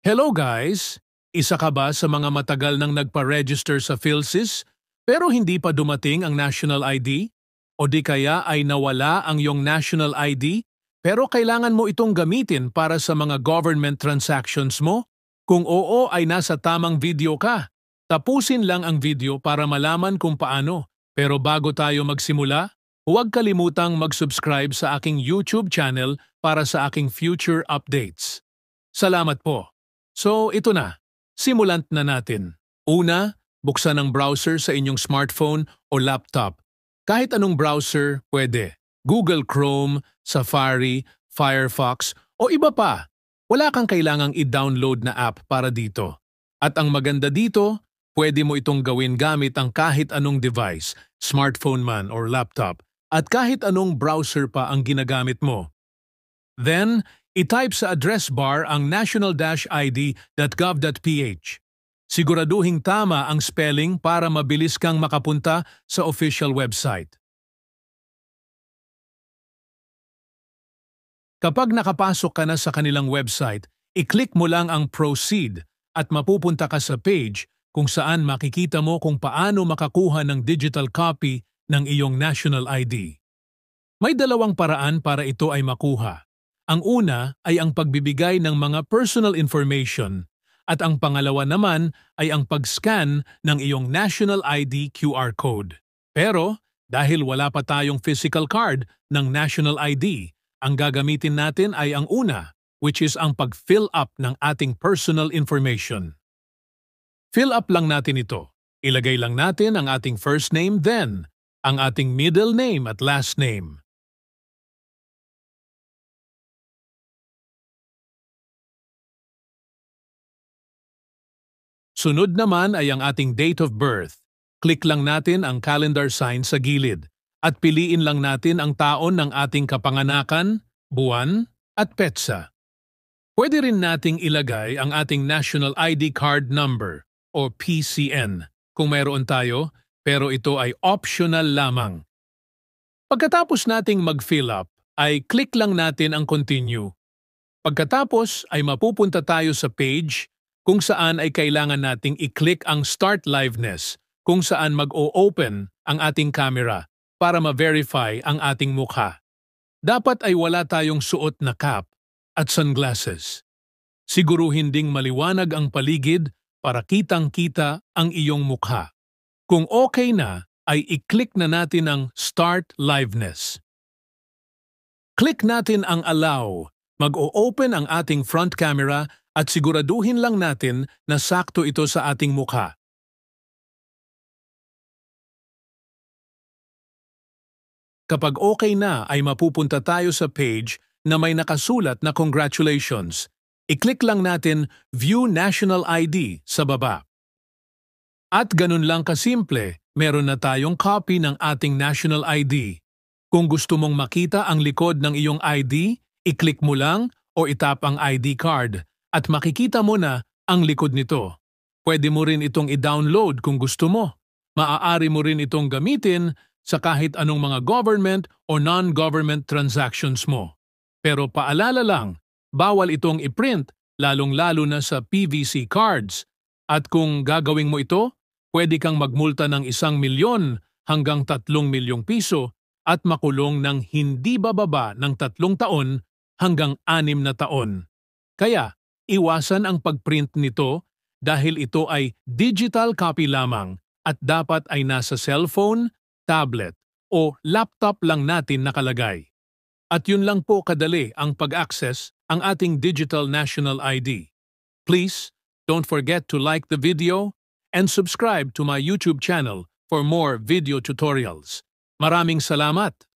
Hello guys! Isa ka ba sa mga matagal nang nagpa-register sa PhilSys pero hindi pa dumating ang national ID? O di kaya ay nawala ang iyong national ID pero kailangan mo itong gamitin para sa mga government transactions mo? Kung oo ay nasa tamang video ka. Tapusin lang ang video para malaman kung paano. Pero bago tayo magsimula, huwag kalimutang mag-subscribe sa aking YouTube channel para sa aking future updates. Salamat po! So ito na, simulan na natin. Una, buksan ang browser sa inyong smartphone o laptop. Kahit anong browser, pwede. Google Chrome, Safari, Firefox o iba pa. Wala kang kailangang i-download na app para dito. At ang maganda dito, pwede mo itong gawin gamit ang kahit anong device, smartphone man or laptop, at kahit anong browser pa ang ginagamit mo. Then, i-type sa address bar ang national-id.gov.ph. Siguraduhing tama ang spelling para mabilis kang makapunta sa official website. Kapag nakapasok ka na sa kanilang website, i-click mo lang ang Proceed at mapupunta ka sa page kung saan makikita mo kung paano makakuha ng digital copy ng iyong national ID. May dalawang paraan para ito ay makuha. Ang una ay ang pagbibigay ng mga personal information at ang pangalawa naman ay ang pag-scan ng iyong national ID QR code. Pero dahil wala pa tayong physical card ng national ID, ang gagamitin natin ay ang una, which is ang pag-fill up ng ating personal information. Fill up lang natin ito. Ilagay lang natin ang ating first name then, ang ating middle name at last name. Sunod naman ay ang ating date of birth. Click lang natin ang calendar sign sa gilid at piliin lang natin ang taon ng ating kapanganakan, buwan, at petsa. Pwede rin nating ilagay ang ating National ID Card Number o PCN kung mayroon tayo, pero ito ay optional lamang. Pagkatapos nating mag-fill up, ay click lang natin ang Continue. Pagkatapos ay mapupunta tayo sa page kung saan ay kailangan nating i-click ang Start Liveness kung saan mag-o-open ang ating camera para ma-verify ang ating mukha. Dapat ay wala tayong suot na cap at sunglasses. Siguruhin ding maliwanag ang paligid para kitang-kita ang iyong mukha. Kung okay na, ay i-click na natin ang Start Liveness. Click natin ang Allow. Mag-o-open ang ating front camera at siguraduhin lang natin na sakto ito sa ating mukha. Kapag okay na ay mapupunta tayo sa page na may nakasulat na congratulations. I-click lang natin View National ID sa baba. At ganun lang kasimple, meron na tayong copy ng ating national ID. Kung gusto mong makita ang likod ng iyong ID, i-click mo lang o itap ang ID card at makikita mo na ang likod nito. Pwede mo rin itong i-download kung gusto mo. Maaari mo rin itong gamitin sa kahit anong mga government o non-government transactions mo. Pero paalala lang, bawal itong i-print lalong-lalo na sa PVC cards. At kung gagawin mo ito, pwede kang magmulta ng 1 milyon hanggang 3 milyong piso at makulong ng hindi bababa ng 3 taon hanggang 6 na taon. Kaya, iwasan ang pag-print nito dahil ito ay digital copy lamang at dapat ay nasa cellphone, tablet o laptop lang natin nakalagay. At yun lang po kadali ang pag-access ang ating digital national ID. Please, don't forget to like the video and subscribe to my YouTube channel for more video tutorials. Maraming salamat!